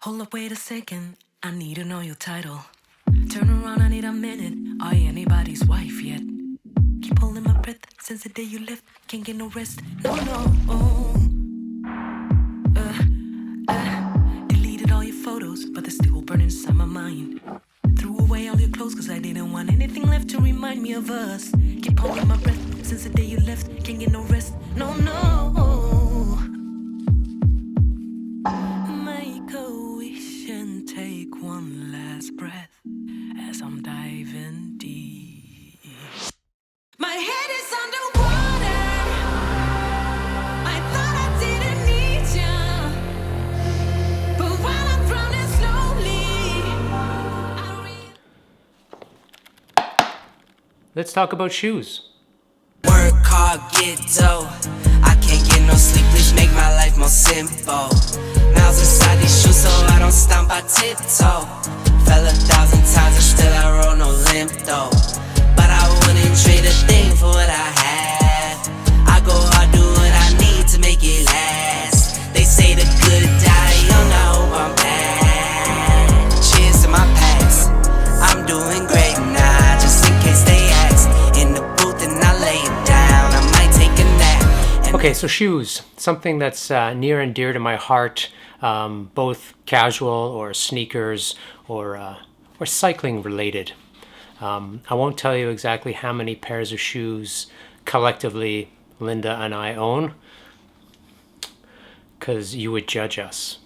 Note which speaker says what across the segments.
Speaker 1: Hold up, wait a second. I need to know your title. Turn around, I need a minute. Are you anybody's wife yet? Keep holding my breath since the day you left. Can't get no rest. No, no. Deleted all your photos, but they're still burning inside my mind. Threw away all your clothes cause I didn't want anything left to remind me of us. Keep holding my breath since the day you left. Can't get no rest. No, no. Make a wish and take one last breath as I'm diving deep. My head is underwater. I thought I didn't need you, but while I'm drowning slowly,
Speaker 2: Let's talk about shoes.
Speaker 3: Work hard, get dough. I can't get no sleep, please make my life more simple. Miles inside these shoes so I don't stomp, I tiptoe. Fell 1,000 times and still I roll no limp though. But I wouldn't trade a thing for what I have. I go hard, do what I need to make it last. They say the good die young, I hope I'm bad. Cheers to my past, I'm doing great now, just in case they ask. In the booth and I lay it down, I might take a nap.
Speaker 2: Okay, so shoes, something that's near and dear to my heart, both casual or sneakers or cycling related. I won't tell you exactly how many pairs of shoes collectively Linda and I own, because you would judge us.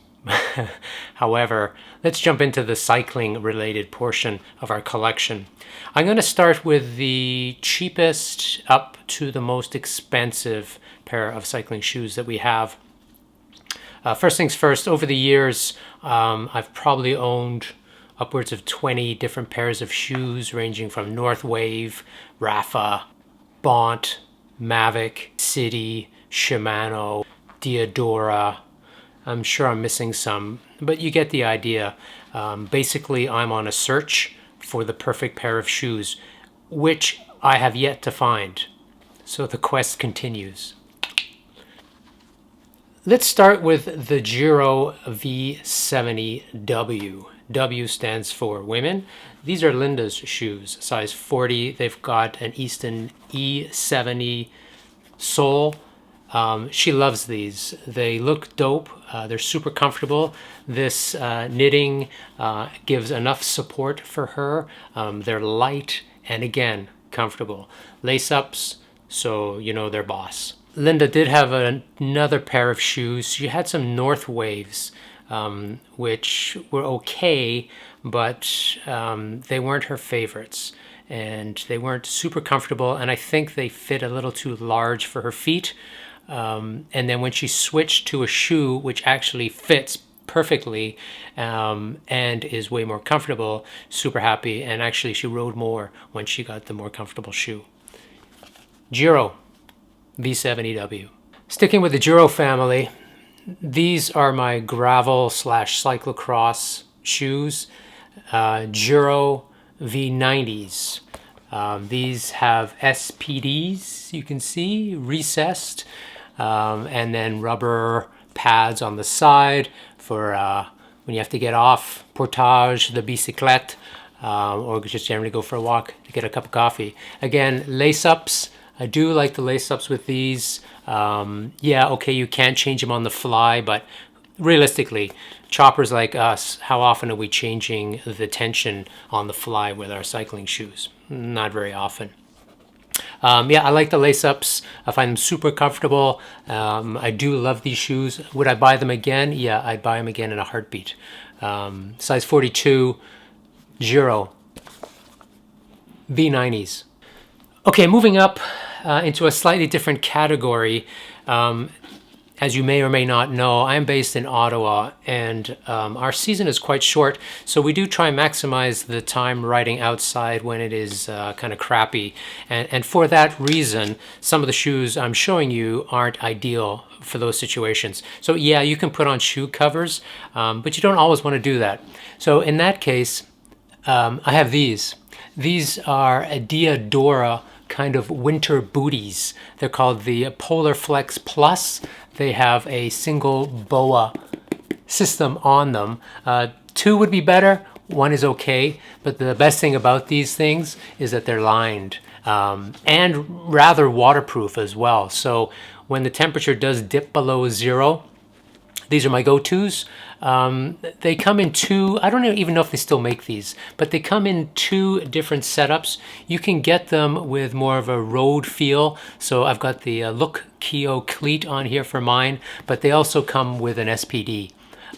Speaker 2: However, let's jump into the cycling related portion of our collection. I'm going to start with the cheapest up to the most expensive pair of cycling shoes that we have. First things first, over the years, I've probably owned upwards of 20 different pairs of shoes ranging from Northwave, Rafa, Bont, Mavic, Sidi, Shimano, Diadora. I'm sure I'm missing some, but you get the idea. Basically, I'm on a search for the perfect pair of shoes, which I have yet to find. So the quest continues. Let's start with the Giro V70W. W stands for women. These are Linda's shoes, size 40. They've got an Easton E70 sole. She loves these. They look dope. They're super comfortable. This knitting gives enough support for her. They're light and, again, comfortable. Lace-ups, so you know they're boss. Linda did have another pair of shoes. She had some Northwaves, which were okay, but they weren't her favorites. And they weren't super comfortable, and I think they fit a little too large for her feet. And then when she switched to a shoe which actually fits perfectly and is way more comfortable, super happy, and actually she rode more when she got the more comfortable shoe. Giro V70W. Sticking with the Giro family, these are my gravel / cyclocross shoes, Giro V90s. These have SPDs, you can see, recessed, and then rubber pads on the side for when you have to get off portage the bicyclette, or just generally go for a walk to get a cup of coffee. Again, lace-ups. I do like the lace-ups with these. Yeah, okay, you can change them on the fly, but realistically, choppers like us, how often are we changing the tension on the fly with our cycling shoes? Not very often. Yeah, I like the lace-ups. I find them super comfortable. I do love these shoes. Would I buy them again? Yeah, I'd buy them again in a heartbeat. Size 42, Giro V90s. Okay, moving up into a slightly different category. As you may or may not know, I'm based in Ottawa, and our season is quite short, so we do try and maximize the time riding outside when it is kind of crappy. And for that reason, some of the shoes I'm showing you aren't ideal for those situations. So yeah, you can put on shoe covers, but you don't always want to do that. So in that case, I have these. These are a Diadora kind of winter booties. They're called the Polar Flex Plus. They have a single boa system on them. 2 would be better, 1 is okay, but the best thing about these things is that they're lined and rather waterproof as well. So when the temperature does dip below 0, these are my go-tos. They come in 2, I don't even know if they still make these, but they come in 2 different setups. You can get them with more of a road feel. So I've got the Look Keo cleat on here for mine, but they also come with an SPD.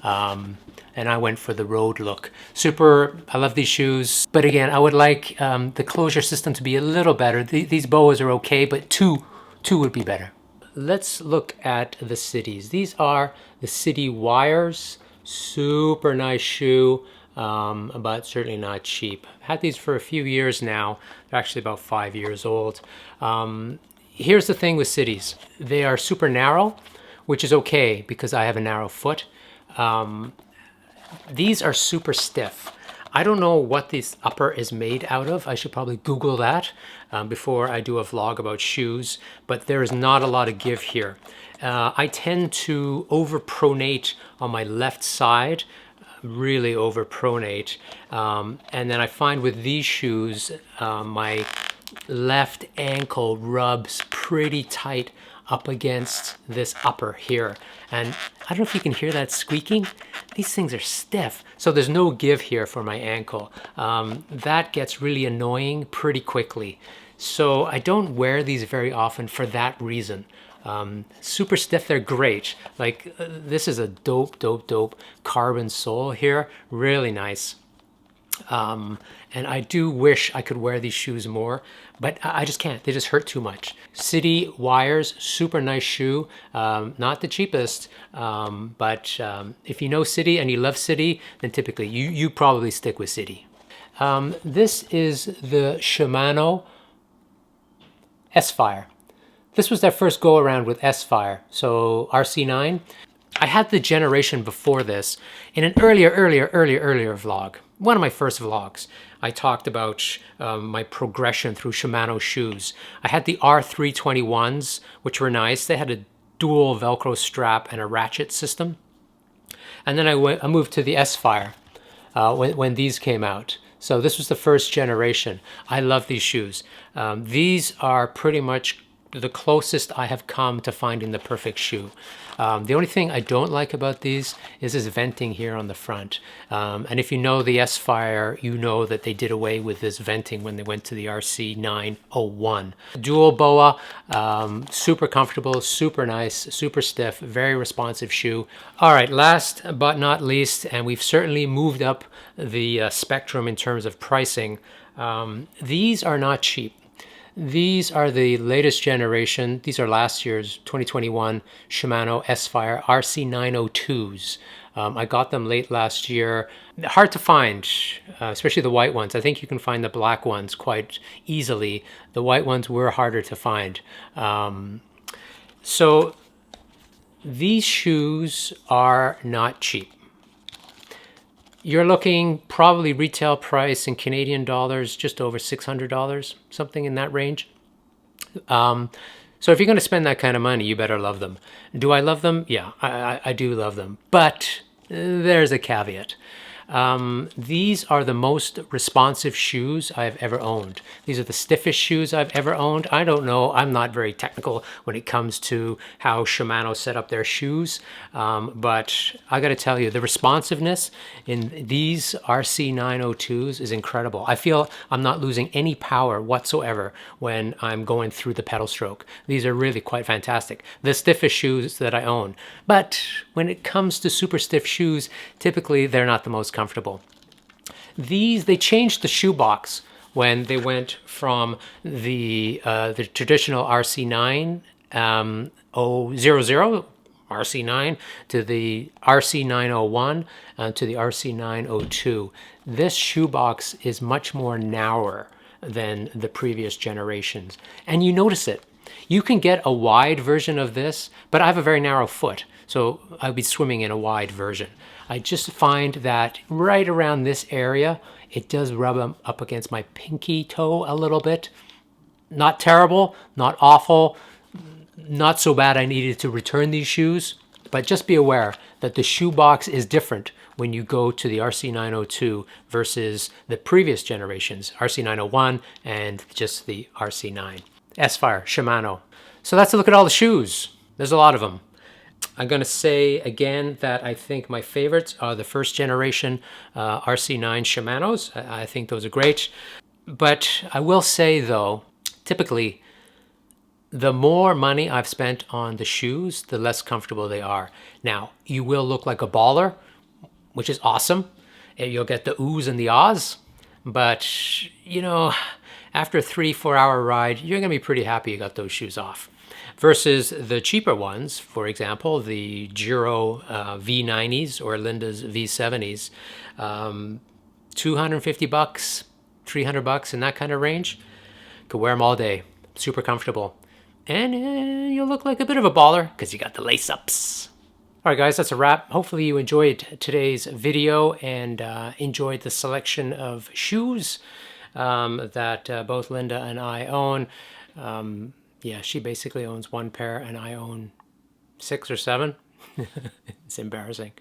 Speaker 2: And I went for the road look. I love these shoes. But again, I would like the closure system to be a little better. These boas are okay, but 2 would be better. Let's look at the Sidis. These are the Sidi wires. Super nice shoe, but certainly not cheap. I've had these for a few years now. They're actually about 5 years old. Here's the thing with Sidis. They are super narrow, which is okay because I have a narrow foot. These are super stiff. I don't know what this upper is made out of. I should probably Google that before I do a vlog about shoes, but there is not a lot of give here. I tend to overpronate on my left side, really overpronate. And then I find with these shoes, my left ankle rubs pretty tight up against this upper here. And I don't know if you can hear that squeaking. These things are stiff. So there's no give here for my ankle. That gets really annoying pretty quickly. So I don't wear these very often for that reason. Super stiff, they're great. Like this is a dope carbon sole here. Really nice. And I do wish I could wear these shoes more, but I just can't. They just hurt too much. Sidi wires, super nice shoe. Not the cheapest, but if you know Sidi and you love Sidi, then typically you probably stick with Sidi. This is the Shimano SFire. This was their first go around with S-Phyre, so RC9. I had the generation before this in an earlier vlog. One of my first vlogs. I talked about my progression through Shimano shoes. I had the R321s, which were nice. They had a dual Velcro strap and a ratchet system. And then I moved to the S-Phyre when these came out. So this was the first generation. I love these shoes. These are pretty much the closest I have come to finding the perfect shoe. The only thing I don't like about these is this venting here on the front. And if you know the S-Phyre, you know that they did away with this venting when they went to the RC901. Dual boa, super comfortable, super nice, super stiff, very responsive shoe. All right, last but not least, and we've certainly moved up the spectrum in terms of pricing, these are not cheap. These are the latest generation. These are last year's 2021 Shimano SFire RC902s. I got them late last year. Hard to find, especially the white ones. I think you can find the black ones quite easily. The white ones were harder to find. So these shoes are not cheap. You're looking probably retail price in Canadian dollars, just over $600, something in that range. So if you're going to spend that kind of money, you better love them. Do I love them? Yeah, I do love them. But there's a caveat. These are the most responsive shoes I've ever owned. These are the stiffest shoes I've ever owned. I don't know. I'm not very technical when it comes to how Shimano set up their shoes. But I got to tell you, the responsiveness in these RC902s is incredible. I feel I'm not losing any power whatsoever when I'm going through the pedal stroke. These are really quite fantastic. The stiffest shoes that I own. But when it comes to super stiff shoes, typically they're not the most comfortable. They changed the shoebox when they went from the traditional RC9 000 RC9 to the RC901 to the RC902. This shoebox is much more narrower than the previous generations, and you notice it. You can get a wide version of this, but I have a very narrow foot, so I'd be swimming in a wide version. I just find that right around this area, it does rub up against my pinky toe a little bit. Not terrible, not awful, not so bad I needed to return these shoes. But just be aware that the shoebox is different when you go to the RC902 versus the previous generations, RC901 and just the RC9. S-Phyre, Shimano. So that's a look at all the shoes. There's a lot of them. I'm going to say again that I think my favorites are the first generation RC9 Shimanos. I think those are great. But I will say though, typically, the more money I've spent on the shoes, the less comfortable they are. Now, you will look like a baller, which is awesome. You'll get the oohs and the ahs. But, you know, after a 3-4 hour ride, you're going to be pretty happy you got those shoes off. Versus the cheaper ones, for example, the Giro V90s or Linda's V70s, 250 bucks, 300 bucks in that kind of range. Could wear them all day. Super comfortable. And you'll look like a bit of a baller because you got the lace-ups. All right, guys, that's a wrap. Hopefully you enjoyed today's video and enjoyed the selection of shoes that both Linda and I own. Yeah, she basically owns one pair and I own 6 or 7. It's embarrassing.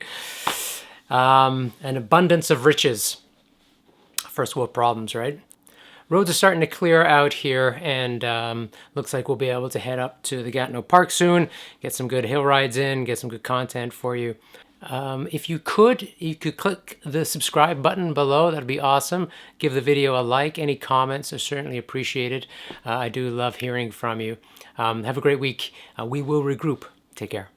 Speaker 2: An abundance of riches. First world problems, right? Roads are starting to clear out here, and looks like we'll be able to head up to the Gatineau Park soon, get some good hill rides in, get some good content for you. If you could click the subscribe button below. That'd be awesome. Give the video a like. Any comments are certainly appreciated. I do love hearing from you. Have a great week. We will regroup. Take care.